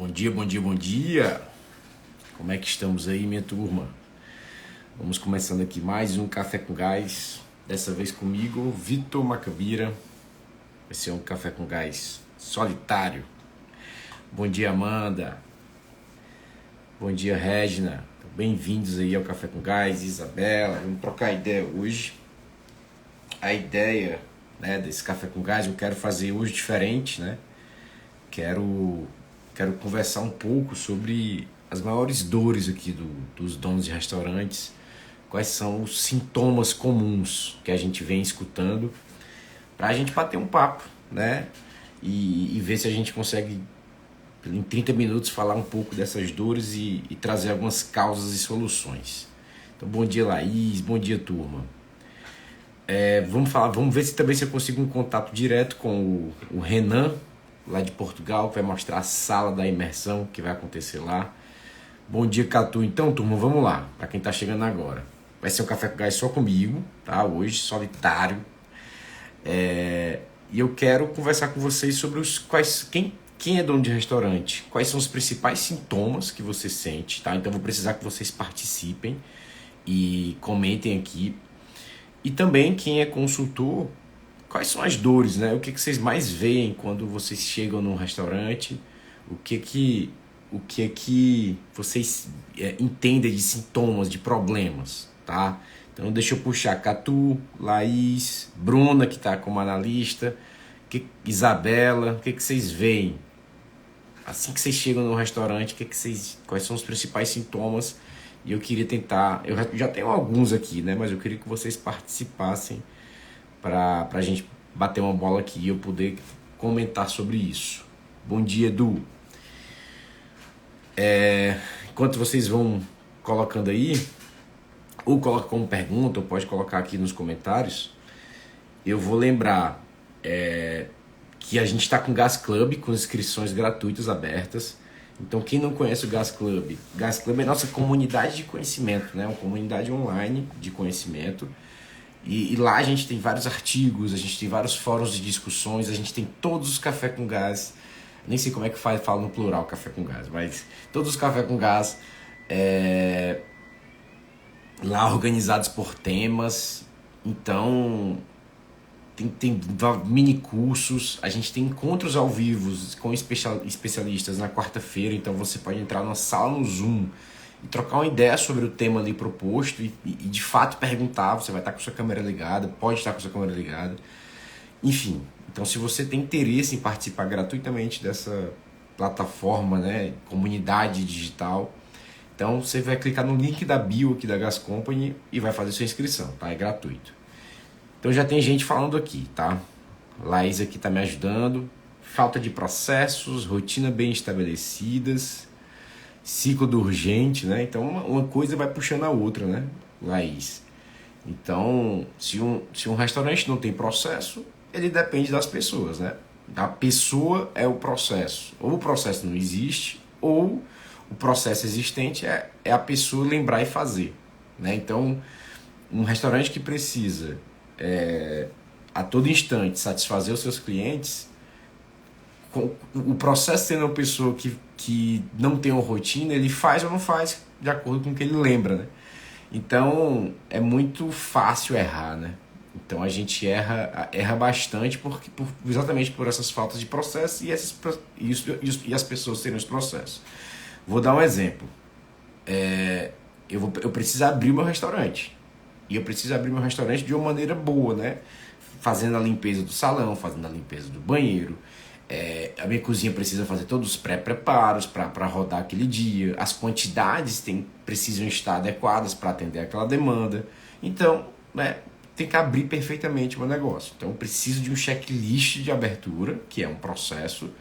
Bom dia, bom dia, bom dia! Como é que estamos aí, minha turma? Vamos começando aqui mais um Café com Gás. Dessa vez comigo, Vitor Macabira. Vai ser um Café com Gás solitário. Bom dia, Amanda. Bom dia, Regina. Bem-vindos aí ao Café com Gás, Isabela. Vamos trocar ideia hoje. A ideia, né, desse Café com Gás eu quero fazer hoje diferente, né? Quero conversar um pouco sobre as maiores dores aqui dos donos de restaurantes, quais são os sintomas comuns que a gente vem escutando, para a gente bater um papo, né? E ver se a gente consegue, em 30 minutos, falar um pouco dessas dores e trazer algumas causas e soluções. Então, bom dia, Laís, bom dia, turma. Vamos ver se também eu consigo um contato direto com o Renan, lá de Portugal, que vai mostrar a sala da imersão que vai acontecer lá. Bom dia, Catu. Então, turma, vamos lá, para quem tá chegando agora. Vai ser um Café com Gás só comigo, tá? Hoje, solitário. E eu quero conversar com vocês sobre quem é dono de restaurante, quais são os principais sintomas que você sente, tá? Então, vou precisar que vocês participem e comentem aqui. E também, quem é consultor, quais são as dores, né? O que vocês mais veem quando vocês chegam num restaurante? O que vocês entendem de sintomas, de problemas, tá? Então deixa eu puxar Catu, Laís, Bruna, que está como analista, Isabela, o que vocês veem? Assim que vocês chegam no restaurante, quais são os principais sintomas? E eu queria tentar, eu já tenho alguns aqui, né? Mas eu queria que vocês participassem para a gente bater uma bola aqui e eu poder comentar sobre isso. Bom dia, Edu. Enquanto vocês vão colocando aí, ou coloca como pergunta, ou pode colocar aqui nos comentários, eu vou lembrar que a gente está com o Gas Club, com inscrições gratuitas abertas. Então, quem não conhece o Gas Club é nossa comunidade de conhecimento, né? Uma comunidade online de conhecimento. E lá a gente tem vários artigos, a gente tem vários fóruns de discussões, a gente tem todos os Café com Gás, nem sei como é que fala no plural Café com Gás, mas todos os Café com Gás lá organizados por temas. Então tem mini cursos, a gente tem encontros ao vivo com especialistas na quarta-feira, então você pode entrar numa sala no Zoom e trocar uma ideia sobre o tema ali proposto e de fato perguntar. Você vai estar com sua câmera ligada, pode estar com sua câmera ligada, enfim. Então, se você tem interesse em participar gratuitamente dessa plataforma, né, comunidade digital, então você vai clicar no link da bio aqui da Gas Company e vai fazer sua inscrição, tá? É gratuito. Então já tem gente falando aqui, tá? Laís aqui tá me ajudando. Falta de processos, rotina bem estabelecidas, ciclo do urgente, né? Então uma coisa vai puxando a outra, né, Laís? Então, se um restaurante não tem processo, ele depende das pessoas, né? A pessoa é o processo. Ou o processo não existe, ou o processo existente é a pessoa lembrar e fazer, né? Então, um restaurante que precisa a todo instante satisfazer os seus clientes, o processo sendo uma pessoa que não tem uma rotina, ele faz ou não faz de acordo com o que ele lembra, né? Então é muito fácil errar, né? Então a gente erra bastante exatamente por essas faltas de processo e as pessoas terem os processos. Vou dar um exemplo. Eu preciso abrir o meu restaurante. E eu preciso abrir meu restaurante de uma maneira boa, né? Fazendo a limpeza do salão, fazendo a limpeza do banheiro. A minha cozinha precisa fazer todos os pré-preparos para rodar aquele dia. As quantidades precisam estar adequadas para atender aquela demanda. Então, né, tem que abrir perfeitamente o meu negócio. Então, eu preciso de um checklist de abertura, que é um processo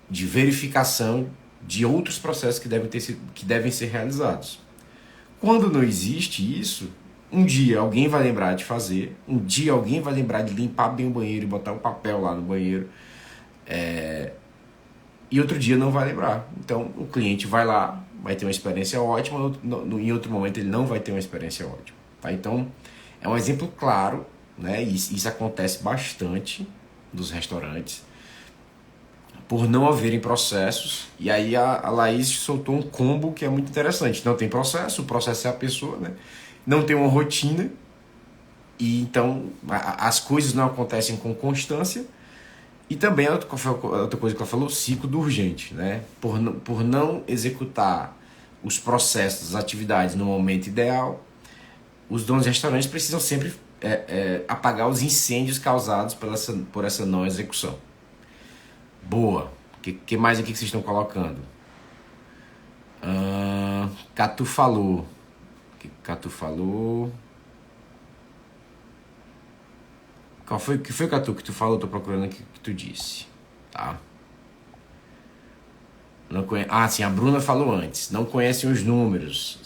de verificação de outros processos que devem ser realizados. Quando não existe isso, um dia alguém vai lembrar de fazer, um dia alguém vai lembrar de limpar bem o banheiro e botar um papel lá no banheiro, e outro dia não vai lembrar. Então o cliente vai lá, vai ter uma experiência ótima, em outro momento ele não vai ter uma experiência ótima, tá? Então é um exemplo claro, né? Isso acontece bastante nos restaurantes. por não haverem processos. E aí a Laís soltou um combo que é muito interessante. Não tem processo, o processo é a pessoa, né? Não tem uma rotina, e então as coisas não acontecem com constância. E também outra coisa que ela falou, o ciclo do urgente, né? Por não executar os processos, as atividades no momento ideal, os donos de restaurantes precisam sempre apagar os incêndios causados por essa não execução. Boa. Que mais aqui que vocês estão colocando? Catu falou. Catu falou. Que foi, Catu, que tu falou? Tô procurando aqui o que tu disse. Tá? Não sim, a Bruna falou antes. Não conhecem os números.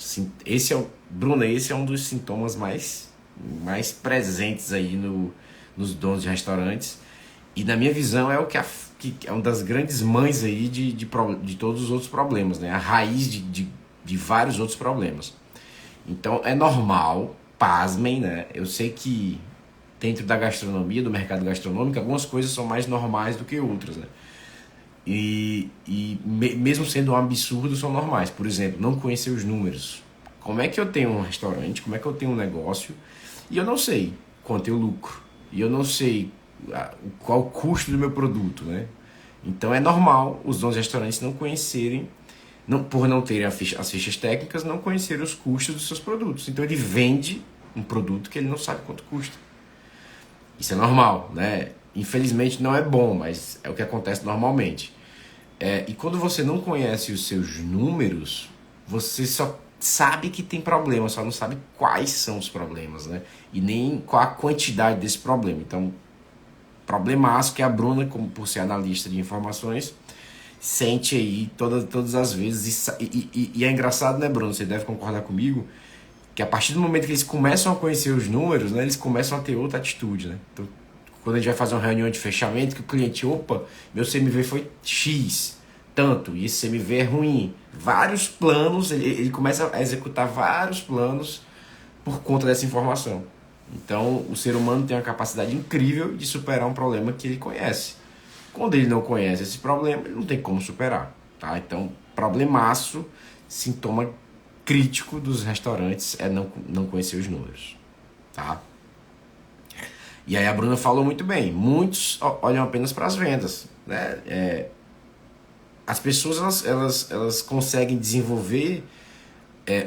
Bruna, esse é um dos sintomas mais presentes aí nos donos de restaurantes. E na minha visão é o que é uma das grandes mães aí de todos os outros problemas, né? A raiz de vários outros problemas. Então é normal, pasmem, né? Eu sei que dentro da gastronomia, do mercado gastronômico, algumas coisas são mais normais do que outras, né? Mesmo sendo um absurdo, são normais. Por exemplo, não conhecer os números. Como é que eu tenho um restaurante, como é que eu tenho um negócio e eu não sei quanto eu lucro, e eu não sei qual o custo do meu produto, né? Então é normal os donos de restaurantes não conhecerem, por não terem as fichas técnicas, não conhecerem os custos dos seus produtos. Então ele vende um produto que ele não sabe quanto custa. Isso é normal, né? Infelizmente não é bom, mas é o que acontece normalmente. E quando você não conhece os seus números, você só sabe que tem problema, só não sabe quais são os problemas, né? E nem qual a quantidade desse problema. Então, problemaço que a Bruna, como por ser analista de informações, sente aí todas as vezes. E é engraçado, né, Bruna? Você deve concordar comigo, que a partir do momento que eles começam a conhecer os números, né, eles começam a ter outra atitude, né? Então, quando a gente vai fazer uma reunião de fechamento, que o cliente, opa, meu CMV foi X, tanto, e esse CMV é ruim. Vários planos, ele começa a executar vários planos por conta dessa informação. Então, o ser humano tem uma capacidade incrível de superar um problema que ele conhece. Quando ele não conhece esse problema, ele não tem como superar, tá? Então, problemaço, sintoma crítico dos restaurantes é não conhecer os números, tá? E aí a Bruna falou muito bem, muitos olham apenas para as vendas, né? As pessoas elas conseguem desenvolver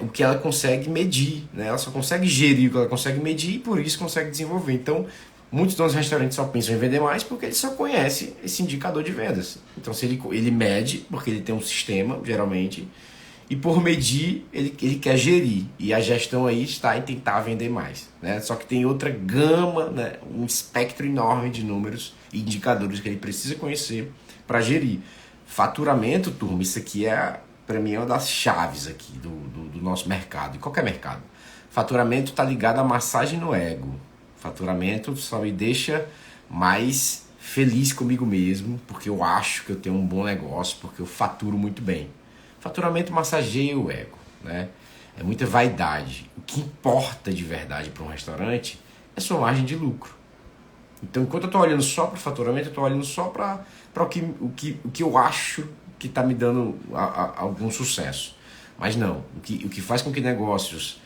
o que ela consegue medir, né? Ela só consegue gerir o que ela consegue medir e por isso consegue desenvolver. Então, muitos donos de restaurantes só pensam em vender mais porque ele só conhece esse indicador de vendas. Então, se ele mede, porque ele tem um sistema, geralmente, e por medir, ele quer gerir. E a gestão aí está em tentar vender mais, né? Só que tem outra gama, né? Um espectro enorme de números e indicadores que ele precisa conhecer para gerir. Faturamento, turma, isso aqui para mim é uma das chaves aqui do nosso mercado, e qualquer mercado. Faturamento está ligado à massagem no ego. Faturamento só me deixa mais feliz comigo mesmo, porque eu acho que eu tenho um bom negócio, porque eu faturo muito bem. Faturamento massageia o ego, né? É muita vaidade. O que importa de verdade para um restaurante é sua margem de lucro. Então, enquanto eu estou olhando só para o faturamento, eu estou olhando só para o que eu acho que está me dando algum sucesso. Mas não, o que faz com que negócios,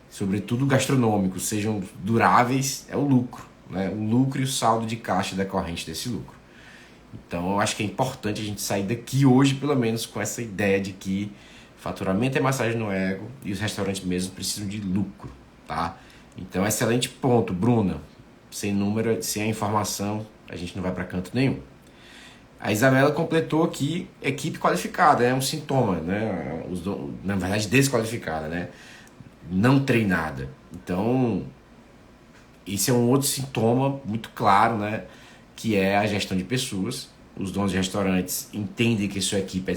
sobretudo gastronômicos, sejam duráveis é o lucro, né? O lucro e o saldo de caixa decorrente desse lucro. Então eu acho que é importante a gente sair daqui hoje, pelo menos, com essa ideia de que faturamento é massagem no ego e os restaurantes mesmo precisam de lucro, tá? Então, excelente ponto, Bruna. Sem número, sem a informação, a gente não vai para canto nenhum. A Isabela completou aqui, equipe qualificada, é um sintoma, né? Na verdade, desqualificada, né? Não treinada. Então, esse é um outro sintoma muito claro, né? Que é a gestão de pessoas. Os donos de restaurantes entendem que sua equipe é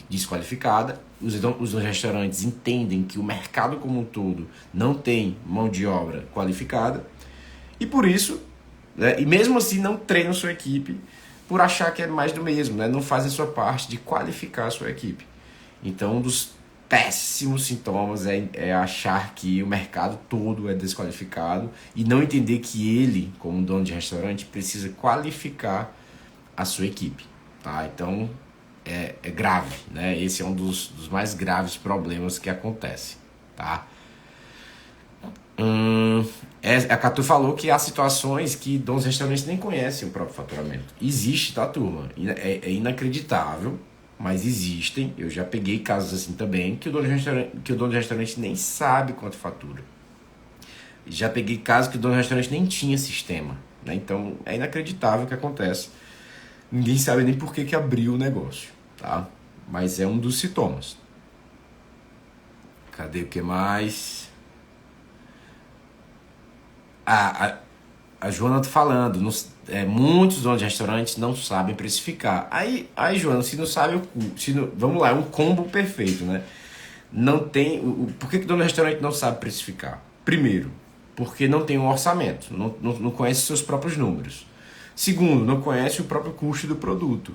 desqualificada. Os donos de restaurantes entendem que o mercado como um todo não tem mão de obra qualificada. E por isso, né, e mesmo assim não treinam sua equipe por achar que é mais do mesmo, né? Não fazem a sua parte de qualificar a sua equipe. Então, um dos péssimos sintomas é achar que o mercado todo é desqualificado e não entender que ele, como dono de restaurante, precisa qualificar a sua equipe, tá? Então é grave, né? Esse é um dos mais graves problemas que acontece, tá? A Catu falou que há situações que donos de restaurantes nem conhecem o próprio faturamento. Existe, tá, turma? É inacreditável, mas existem. Eu já peguei casos assim também, que o dono de restaurante nem sabe quanto fatura. Já peguei casos que o dono do restaurante nem tinha sistema, né? Então é inacreditável o que acontece. Ninguém sabe nem por que abriu o negócio, tá? Mas é um dos sintomas. Cadê o que mais? A Joana tá falando, muitos donos de restaurantes não sabem precificar. Aí Joana, se não sabe, vamos lá, é um combo perfeito, né? Não tem. Por que o dono do restaurante não sabe precificar? Primeiro, porque não tem um orçamento, não conhece seus próprios números. Segundo, não conhece o próprio custo do produto.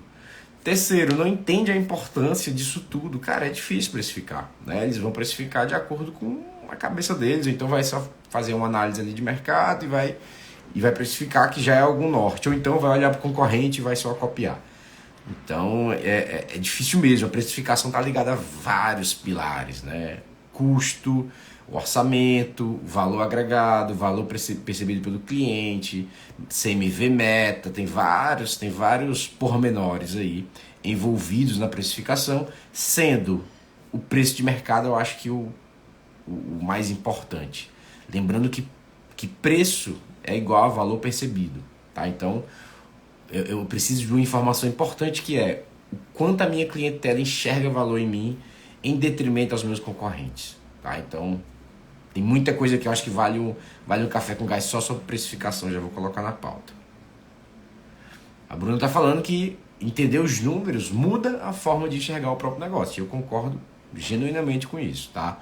Terceiro, não entende a importância disso tudo. Cara, é difícil precificar, né? Eles vão precificar de acordo com a cabeça deles, então vai só fazer uma análise ali de mercado e vai precificar que já é algum norte, ou então vai olhar para o concorrente e vai só copiar. Então é difícil mesmo. A precificação está ligada a vários pilares, né? Custo, orçamento, valor agregado, valor percebido pelo cliente, CMV meta, tem vários pormenores aí envolvidos na precificação, sendo o preço de mercado, eu acho que o mais importante. Lembrando que preço é igual a valor percebido, tá? Então eu preciso de uma informação importante, que é o quanto a minha clientela enxerga valor em mim em detrimento aos meus concorrentes, tá? Então tem muita coisa que eu acho que vale um café com gás só sobre precificação, já vou colocar na pauta. A Bruna está falando que entender os números muda a forma de enxergar o próprio negócio, e eu concordo genuinamente com isso, tá?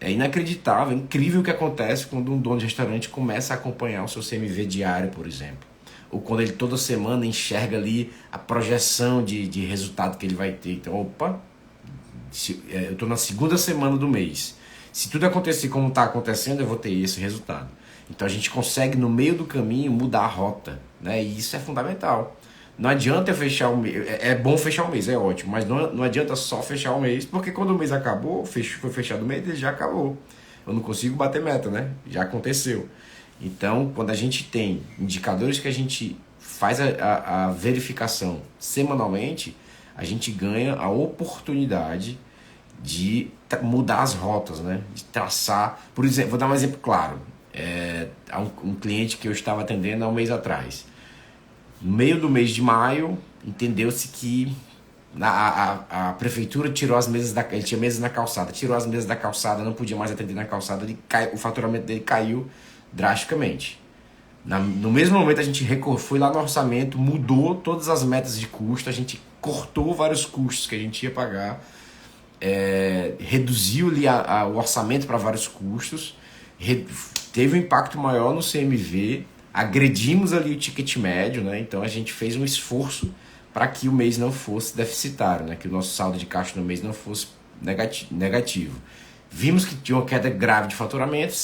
É inacreditável, é incrível o que acontece quando um dono de restaurante começa a acompanhar o seu CMV diário, por exemplo. Ou quando ele toda semana enxerga ali a projeção de resultado que ele vai ter. Então, opa, eu estou na segunda semana do mês. Se tudo acontecer como está acontecendo, eu vou ter esse resultado. Então a gente consegue, no meio do caminho, mudar a rota, né? E isso é fundamental. Não adianta eu fechar o mês. É bom fechar o mês, é ótimo, mas não adianta só fechar o mês, porque quando o mês acabou, foi fechado o mês, ele já acabou. Eu não consigo bater meta, né? Já aconteceu. Então, quando a gente tem indicadores que a gente faz a verificação semanalmente, a gente ganha a oportunidade de mudar as rotas, né? De traçar. Por exemplo, vou dar um exemplo claro. Há um cliente que eu estava atendendo há um mês atrás. No meio do mês de maio, entendeu-se que a prefeitura tirou as mesas ele tinha mesas na calçada, tirou as mesas da calçada, não podia mais atender na calçada, o faturamento dele caiu drasticamente. No mesmo momento a gente foi lá no orçamento, mudou todas as metas de custo, a gente cortou vários custos que a gente ia pagar, reduziu ali o orçamento para vários custos, teve um impacto maior no CMV, agredimos ali o ticket médio, né? Então a gente fez um esforço para que o mês não fosse deficitário, né? Que o nosso saldo de caixa no mês não fosse negativo. Vimos que tinha uma queda grave de faturamento,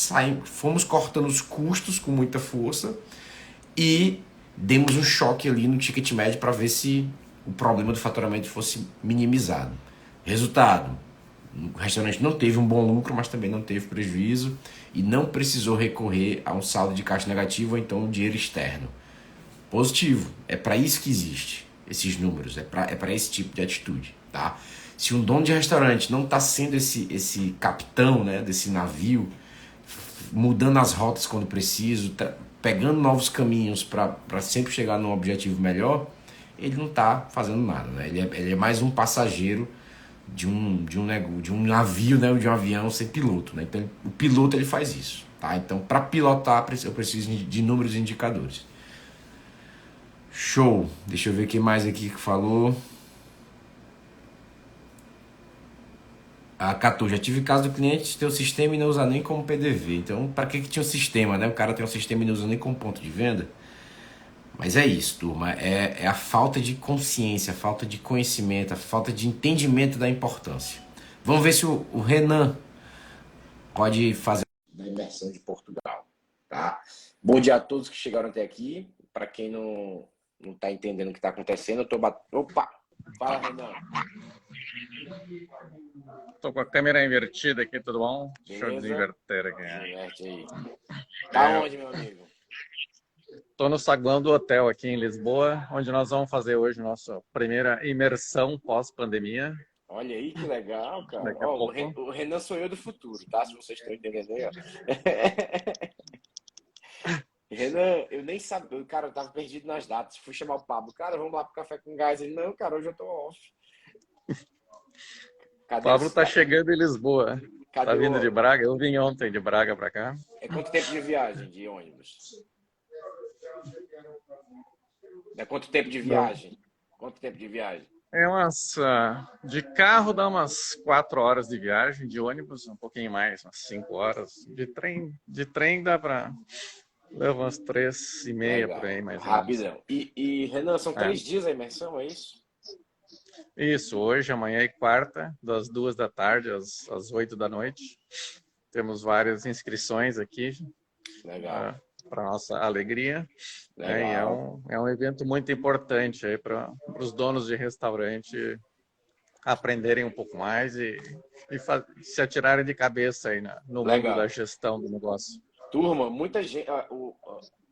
fomos cortando os custos com muita força e demos um choque ali no ticket médio para ver se o problema do faturamento fosse minimizado. Resultado, o restaurante não teve um bom lucro, mas também não teve prejuízo e não precisou recorrer a um saldo de caixa negativo ou então um dinheiro externo. Positivo, é para isso que existe esses números, é para esse tipo de atitude, tá? Se um dono de restaurante não está sendo esse capitão, né, desse navio, mudando as rotas quando preciso, pegando novos caminhos para sempre chegar num objetivo melhor, ele não está fazendo nada, né? Ele é mais um passageiro de um navio, né, de um avião sem piloto, né? Então o piloto ele faz isso, tá? Então para pilotar eu preciso de números e indicadores. Show. Deixa eu ver quem mais aqui que falou. A 14, já tive caso do cliente ter o sistema e não usar nem como PDV. Então, para que tinha um sistema, né? O cara tem um sistema e não usa nem como ponto de venda. Mas é isso, turma. É a falta de consciência, a falta de conhecimento, a falta de entendimento da importância. Vamos ver se o Renan pode fazer da imersão de Portugal, tá? Bom dia a todos que chegaram até aqui. Para quem não não tá entendendo o que tá acontecendo. Eu tô Opa! Fala, Renan. Tô com a câmera invertida aqui, tudo bom? Deixa eu Beleza? desinverter aqui. Diverte aí. Tá É, onde, meu amigo? tô no saguão do hotel aqui em Lisboa, onde nós vamos fazer hoje nossa primeira imersão pós-pandemia. Olha aí que legal, cara. Daqui a Ó, pouco. o Renan sou eu do futuro, tá? Se vocês estão entendendo aí, ó. Renan, eu nem sabia, cara, eu tava perdido nas datas. Fui chamar o Pablo, cara, vamos lá pro café com gás. Ele, não, cara, hoje eu tô off. Cadê Pablo tá chegando em Lisboa. Tá cadê vindo de o. Braga. Eu vim ontem de Braga pra cá. É quanto tempo de viagem de ônibus? É quanto tempo de Não. viagem? Quanto tempo de viagem? É de carro dá umas 4 horas de viagem, de ônibus um pouquinho mais, umas 5 horas. De trem leva umas 3h30 por aí, Legal, mais ou menos. rapidão. Renan, são É. 3 dias a imersão, é isso? Isso, hoje, amanhã e quarta, das 2 da tarde às 8 da noite. Temos várias inscrições aqui, Legal, para nossa alegria. E legal. é um evento muito importante aí para os donos de restaurante aprenderem um pouco mais e se atirarem de cabeça aí no mundo da Legal. gestão do negócio. Turma, muita gente.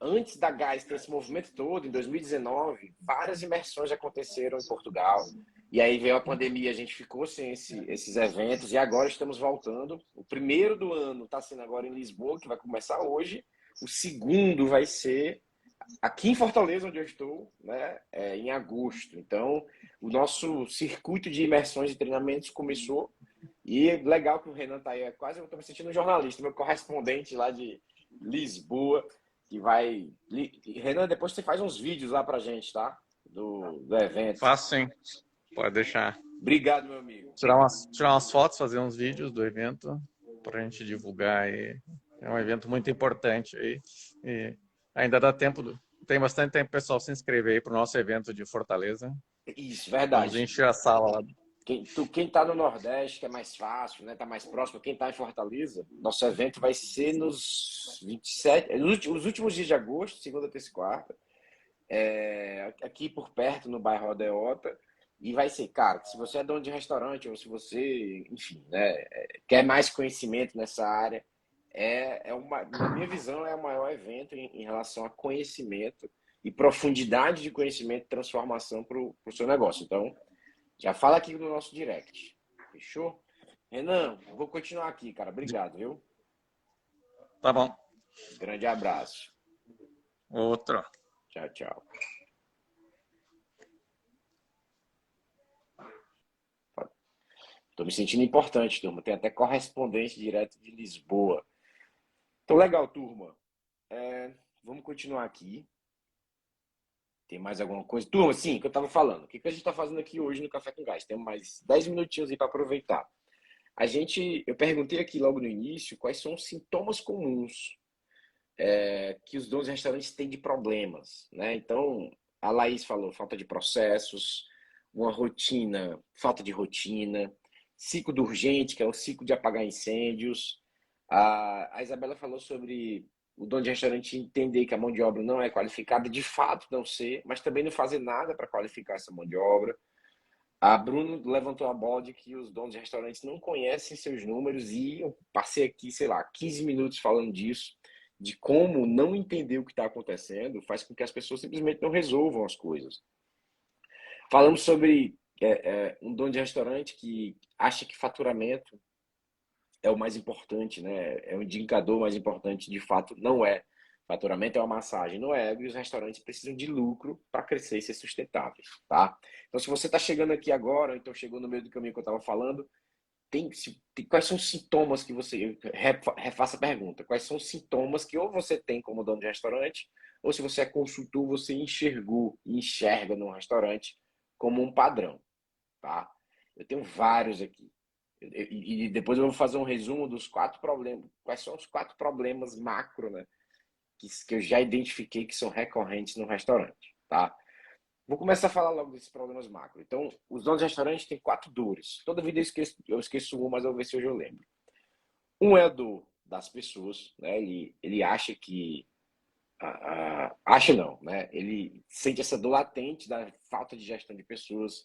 Antes da Gás ter esse movimento todo, em 2019, várias imersões aconteceram em Portugal. E aí veio a pandemia, a gente ficou sem esses eventos e agora estamos voltando. O primeiro do ano está sendo agora em Lisboa, que vai começar hoje. O segundo vai ser aqui em Fortaleza, onde eu estou, né, em agosto. Então, o nosso circuito de imersões e treinamentos começou. E é legal que o Renan está aí. Quase eu estou me sentindo um jornalista, meu correspondente lá de Lisboa, que vai. Renan, depois você faz uns vídeos lá pra gente, tá? Do evento. Fácil, sim. Pode deixar. Obrigado, meu amigo. Tirar umas fotos, fazer uns vídeos do evento para a gente divulgar. É um evento muito importante aí. E ainda dá tempo, tem bastante tempo pessoal se inscrever aí para o nosso evento de Fortaleza. Isso, Vamos verdade. encher a sala lá. Quem tá no Nordeste, que é mais fácil, né? Tá mais próximo, quem tá em Fortaleza, nosso evento vai ser nos 27, os últimos dias de agosto, segunda, terça e quarta, aqui por perto, no bairro Aldeota. E vai ser, cara, se você é dono de restaurante ou se você, enfim, né, quer mais conhecimento nessa área, na minha visão, é o maior evento em relação a conhecimento e profundidade de conhecimento e transformação para o seu negócio. Então, já fala aqui no nosso direct. Fechou? Renan, eu vou continuar aqui, cara. Obrigado, viu? Tá bom. Grande abraço. Outro. Tchau, tchau. Tô me sentindo importante, turma. Tem até correspondente direto de Lisboa. Então, legal, turma. Vamos continuar aqui. Tem mais alguma coisa? Turma, sim, que eu tava falando. O que a gente tá fazendo aqui hoje no Café com Gás? Temos mais 10 minutinhos aí para aproveitar. Eu perguntei aqui logo no início quais são os sintomas comuns que os donos de restaurantes têm de problemas, né? Então, a Laís falou falta de processos, uma rotina, falta de rotina, ciclo do urgente, que é o ciclo de apagar incêndios. A Isabela falou sobre o dono de restaurante entender que a mão de obra não é qualificada, de fato não ser, mas também não fazer nada para qualificar essa mão de obra. A Bruno levantou a bola de que os donos de restaurantes não conhecem seus números e eu passei aqui, sei lá, 15 minutos falando disso, de como não entender o que está acontecendo faz com que as pessoas simplesmente não resolvam as coisas. Falamos sobre um dono de restaurante que acha que faturamento é o mais importante, né? É o indicador mais importante, de fato, não é. Faturamento é uma massagem no ego e os restaurantes precisam de lucro para crescer e ser sustentáveis, tá? Então, se você está chegando aqui agora, ou então chegou no meio do caminho que eu estava falando, quais são os sintomas que você... Refaça a pergunta. Quais são os sintomas que ou você tem como dono de restaurante, ou se você é consultor, você enxerga no restaurante como um padrão, tá? Eu tenho vários aqui. E depois eu vou fazer um resumo dos 4 problemas. Quais são os 4 problemas macro, né? Que eu já identifiquei que são recorrentes no restaurante, tá? Vou começar a falar logo desses problemas macro. Então, os donos de restaurante têm 4 dores. Toda vida eu esqueço um, mas eu vou ver se hoje eu lembro. Um é a dor das pessoas, né? Ele acha que Acha não, né? Ele sente essa dor latente da falta de gestão de pessoas,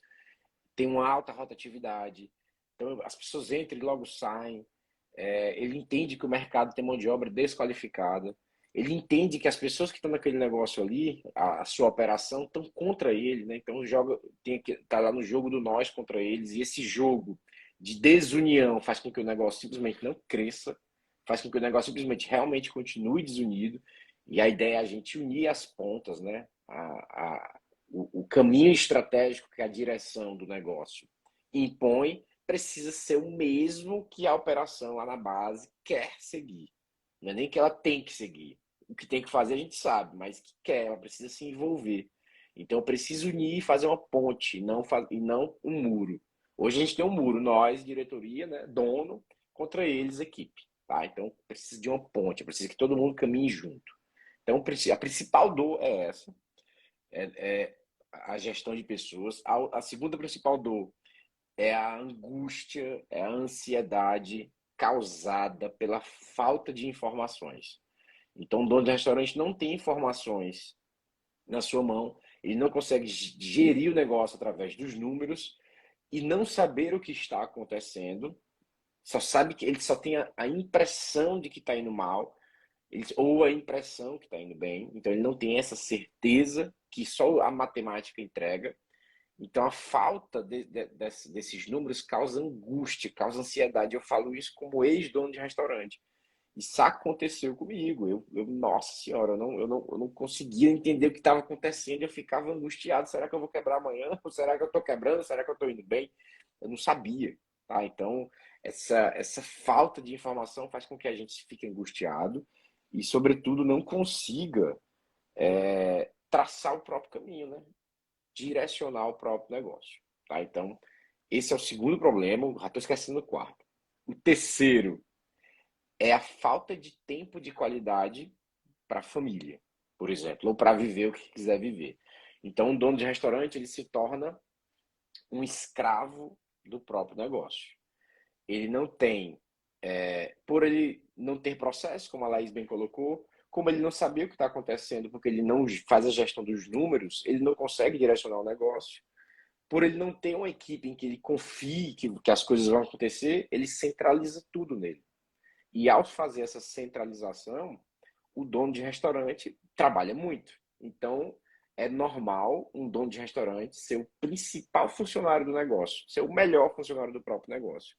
tem uma alta rotatividade, então as pessoas entram e logo saem. Ele entende que o mercado tem mão de obra desqualificada, ele entende que as pessoas que estão naquele negócio ali, a sua operação, estão contra ele, né? Então tem que estar lá no jogo do nós contra eles, e esse jogo de desunião faz com que o negócio simplesmente não cresça, faz com que o negócio simplesmente realmente continue desunido, e a ideia é a gente unir as pontas, né? O caminho estratégico que a direção do negócio impõe precisa ser o mesmo que a operação lá na base quer seguir. Não é nem que ela tem que seguir. O que tem que fazer a gente sabe, mas que quer, ela precisa se envolver. Então eu preciso unir e fazer uma ponte, e não um muro. Hoje a gente tem um muro, nós, diretoria, né, dono, contra eles, equipe. Tá? Então precisa de uma ponte, precisa que todo mundo caminhe junto. Então a principal dor é essa, é a gestão de pessoas. A segunda principal dor é a angústia, é a ansiedade causada pela falta de informações. Então, o dono do restaurante não tem informações na sua mão, ele não consegue gerir o negócio através dos números e não saber o que está acontecendo, só sabe que ele só tem a impressão de que está indo mal, ou a impressão que está indo bem, então ele não tem essa certeza que só a matemática entrega. Então, a falta desses números causa angústia, causa ansiedade. Eu falo isso como ex-dono de restaurante. Isso aconteceu comigo. Nossa senhora, eu não conseguia entender o que estava acontecendo. Eu ficava angustiado. Será que eu vou quebrar amanhã? Ou será que eu estou quebrando? Será que eu estou indo bem? Eu não sabia. Tá? Então, essa falta de informação faz com que a gente fique angustiado e, sobretudo, não consiga traçar o próprio caminho, né? Direcionar o próprio negócio. Tá? Então, esse é o segundo problema. Já estou esquecendo o quarto. O terceiro é a falta de tempo de qualidade para a família, por exemplo, ou para viver o que quiser viver. Então, o dono de restaurante ele se torna um escravo do próprio negócio. Ele não tem, por ele não ter processo, como a Laís bem colocou, como ele não sabia o que está acontecendo, porque ele não faz a gestão dos números, ele não consegue direcionar o negócio. Por ele não ter uma equipe em que ele confie que as coisas vão acontecer, ele centraliza tudo nele. E ao fazer essa centralização, o dono de restaurante trabalha muito. Então, é normal um dono de restaurante ser o principal funcionário do negócio, ser o melhor funcionário do próprio negócio.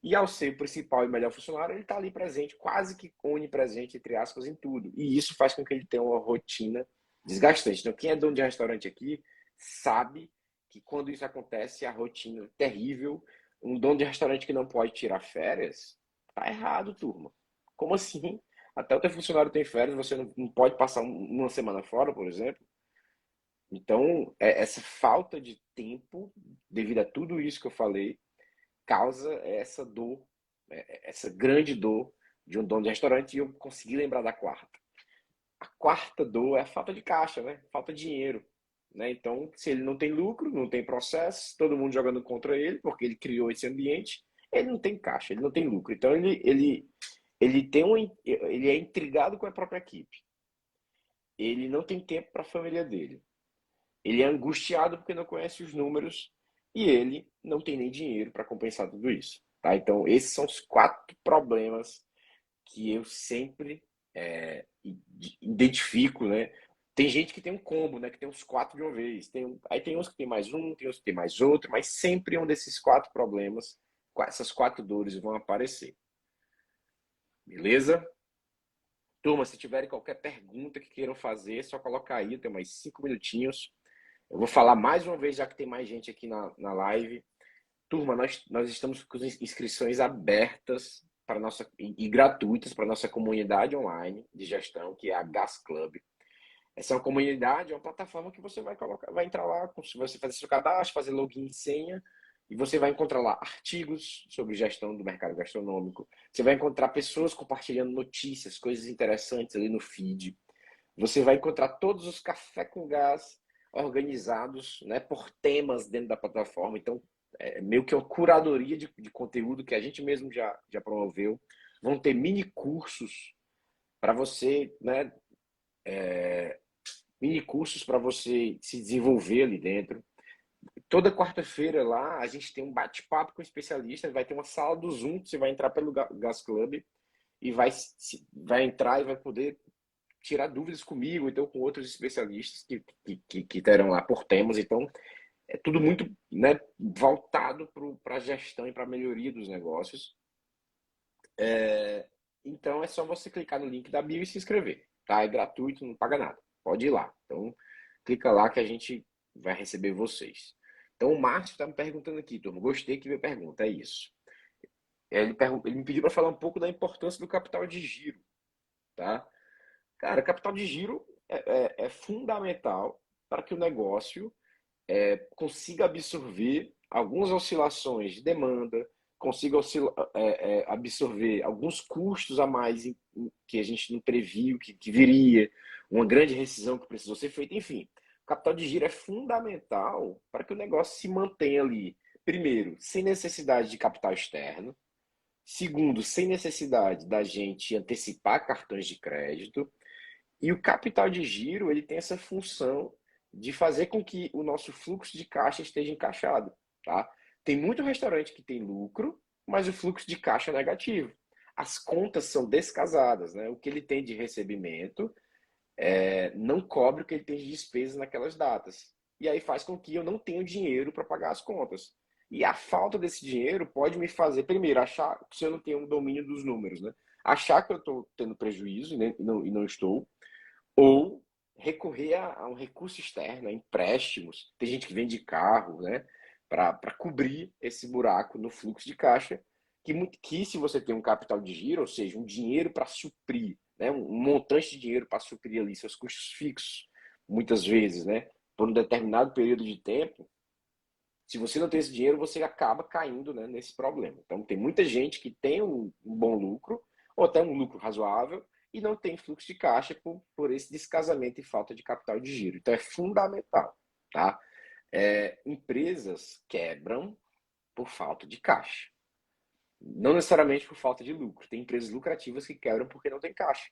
E ao ser o principal e melhor funcionário, ele está ali presente, quase que onipresente, entre aspas, em tudo. E isso faz com que ele tenha uma rotina desgastante. Então, quem é dono de restaurante aqui sabe que quando isso acontece, a rotina é terrível. Um dono de restaurante que não pode tirar férias, tá errado, turma. Como assim? Até o teu funcionário tem férias, você não pode passar uma semana fora, por exemplo. Então, essa falta de tempo, devido a tudo isso que eu falei, causa essa dor, essa grande dor de um dono de restaurante. E eu consegui lembrar da quarta. A quarta dor é a falta de caixa, né? Falta de dinheiro. Né? Então, se ele não tem lucro, não tem processo, todo mundo jogando contra ele, porque ele criou esse ambiente, ele não tem caixa, ele não tem lucro. Então, ele é intrigado com a própria equipe. Ele não tem tempo para a família dele. Ele é angustiado porque não conhece os números e ele não tem nem dinheiro para compensar tudo isso. Tá? Então, esses são os 4 problemas que eu sempre identifico, né? Tem gente que tem um combo, né? Que tem os 4 de uma vez. Aí tem uns que tem mais um, tem uns que tem mais outro, mas sempre um desses 4 problemas, essas 4 dores vão aparecer. Beleza? Turma, se tiverem qualquer pergunta que queiram fazer, é só colocar aí, tem mais 5 minutinhos. Eu vou falar mais uma vez, já que tem mais gente aqui na live. Turma, nós estamos com inscrições abertas para nossa, e gratuitas para a nossa comunidade online de gestão, que é a Gas Club. Essa é uma comunidade, é uma plataforma que você vai entrar lá, se você fazer seu cadastro, fazer login e senha, e você vai encontrar lá artigos sobre gestão do mercado gastronômico. Você vai encontrar pessoas compartilhando notícias, coisas interessantes ali no feed. Você vai encontrar todos os café com gás organizados, né, por temas dentro da plataforma. Então, é meio que uma curadoria de conteúdo que a gente mesmo já promoveu. Vão ter mini cursos para você, né, mini cursos para você se desenvolver ali dentro. Toda quarta-feira lá a gente tem um bate-papo com especialistas, vai ter uma sala do Zoom, você vai entrar pelo Gas Club e vai entrar e vai poder tirar dúvidas comigo, então com outros especialistas que terão lá por temas. Então é tudo muito, né, voltado para a gestão e para a melhoria dos negócios. Então é só você clicar no link da bio e se inscrever, tá? É gratuito, não paga nada. Pode ir lá. Então clica lá que a gente vai receber vocês. Então o Márcio está me perguntando aqui, turma. Gostei que me pergunta, é isso. Ele me pediu para falar um pouco da importância do capital de giro, tá? Cara, capital de giro é fundamental para que o negócio consiga absorver algumas oscilações de demanda, consiga absorver alguns custos a mais que a gente não previu, que viria, uma grande rescisão que precisou ser feita, enfim. O capital de giro é fundamental para que o negócio se mantenha ali, primeiro, sem necessidade de capital externo, segundo, sem necessidade da gente antecipar cartões de crédito, e o capital de giro, ele tem essa função de fazer com que o nosso fluxo de caixa esteja encaixado, tá? Tem muito restaurante que tem lucro, mas o fluxo de caixa é negativo. As contas são descasadas, né? O que ele tem de recebimento não cobre o que ele tem de despesas naquelas datas. E aí faz com que eu não tenha dinheiro para pagar as contas. E a falta desse dinheiro pode me fazer, primeiro, achar que eu não tenho um domínio dos números, né? Achar que eu estou tendo prejuízo e não estou, ou recorrer a um recurso externo, a empréstimos. Tem gente que vende carro, né, para cobrir esse buraco no fluxo de caixa, que se você tem um capital de giro, ou seja, um dinheiro para suprir, né, um montante de dinheiro para suprir ali seus custos fixos, muitas vezes, né, por um determinado período de tempo, se você não tem esse dinheiro, você acaba caindo, né, nesse problema. Então, tem muita gente que tem um bom lucro, ou até um lucro razoável, e não tem fluxo de caixa por esse descasamento e falta de capital de giro. Então, é fundamental, tá? Empresas quebram por falta de caixa. Não necessariamente por falta de lucro. Tem empresas lucrativas que quebram porque não tem caixa.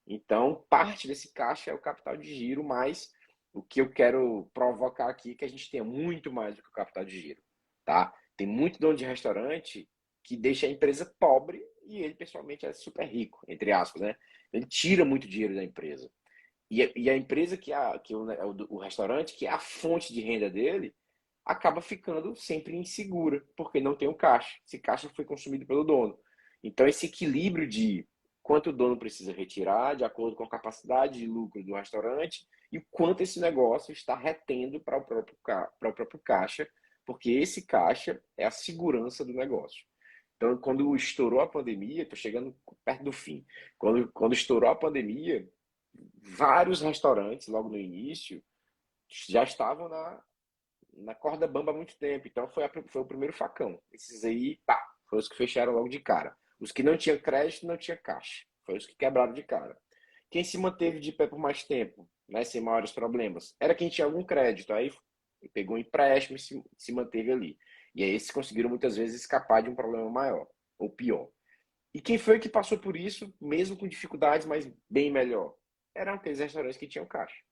Então, parte desse caixa é o capital de giro, mas o que eu quero provocar aqui é que a gente tenha muito mais do que o capital de giro, tá? Tem muito dono de restaurante que deixa a empresa pobre e ele, pessoalmente, é super rico, entre aspas, né? Ele tira muito dinheiro da empresa. E a empresa o restaurante, que é a fonte de renda dele, acaba ficando sempre insegura, porque não tem o caixa. Esse caixa foi consumido pelo dono. Então, esse equilíbrio de quanto o dono precisa retirar, de acordo com a capacidade de lucro do restaurante, e quanto esse negócio está retendo para o próprio caixa, porque esse caixa é a segurança do negócio. Então, quando estourou a pandemia, estou chegando perto do fim, quando estourou a pandemia, vários restaurantes, logo no início, já estavam na corda bamba há muito tempo. Então foi o primeiro facão. Esses aí, pá, foi os que fecharam logo de cara. Os que não tinham crédito, não tinha caixa. Foi os que quebraram de cara. Quem se manteve de pé por mais tempo, né, sem maiores problemas, era quem tinha algum crédito. Aí pegou um empréstimo e se manteve ali. E aí esses conseguiram muitas vezes escapar de um problema maior, ou pior. E quem foi que passou por isso, mesmo com dificuldades, mas bem melhor? Eram aqueles restaurantes que tinham caixa.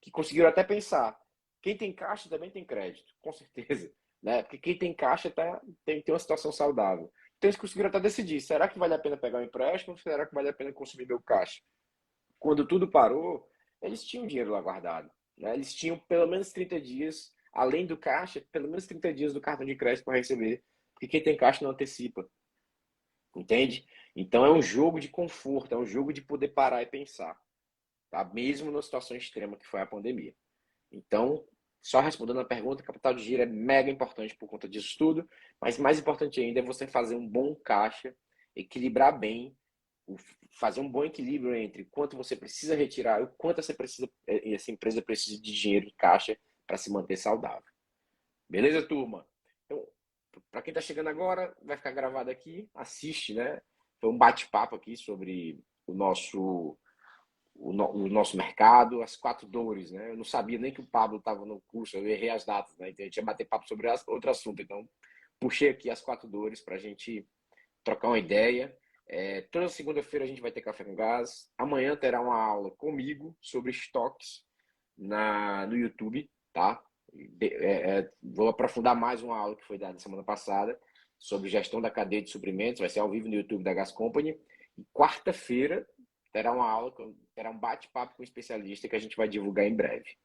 Que conseguiram até pensar, quem tem caixa também tem crédito, com certeza. Né? Porque quem tem caixa tem uma situação saudável. Então eles conseguiram até decidir, será que vale a pena pegar um empréstimo ou será que vale a pena consumir meu caixa? Quando tudo parou, eles tinham dinheiro lá guardado. Né? Eles tinham pelo menos 30 dias, além do caixa, pelo menos 30 dias do cartão de crédito para receber. Porque quem tem caixa não antecipa. Entende? Então é um jogo de conforto, é um jogo de poder parar e pensar. Tá? Mesmo numa situação extrema que foi a pandemia. Então, só respondendo a pergunta, capital de giro é mega importante por conta disso tudo, mas mais importante ainda é você fazer um bom caixa, equilibrar bem, fazer um bom equilíbrio entre quanto você precisa retirar e o quanto essa empresa precisa de dinheiro em caixa para se manter saudável. Beleza, turma? Então, para quem está chegando agora, vai ficar gravado aqui, assiste, né? Foi um bate-papo aqui sobre o nosso mercado, as 4 dores, né? Eu não sabia nem que o Pablo estava no curso, eu errei as datas, né? Então a gente ia bater papo sobre outro assunto. Então, puxei aqui as 4 dores para a gente trocar uma ideia. Toda segunda-feira a gente vai ter Café com Gás. Amanhã terá uma aula comigo sobre estoques no YouTube, tá? Vou aprofundar mais uma aula que foi dada semana passada sobre gestão da cadeia de suprimentos. Vai ser ao vivo no YouTube da Gas Company. E quarta-feira terá uma aula, terá um bate-papo com um especialista que a gente vai divulgar em breve.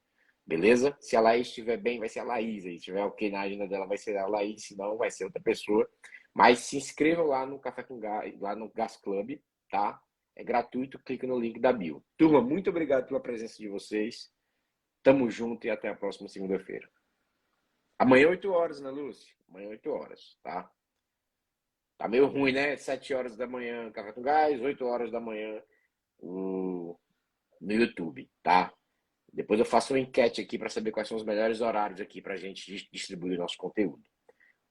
Beleza? Se a Laís estiver bem, vai ser a Laís. Se tiver ok na agenda dela, vai ser a Laís. Se não, vai ser outra pessoa. Mas se inscrevam lá no Café com Gás, lá no Gas Club, tá? É gratuito, clica no link da bio. Turma, muito obrigado pela presença de vocês. Tamo junto e até a próxima segunda-feira. Amanhã, 8 horas, né, Lúcia? Amanhã, 8 horas, tá? Tá meio ruim, né? 7 horas da manhã, Café com Gás, 8 horas da manhã no YouTube, tá? Depois eu faço uma enquete aqui para saber quais são os melhores horários aqui para a gente distribuir nosso conteúdo.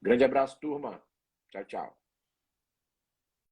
Grande abraço, turma. Tchau, tchau.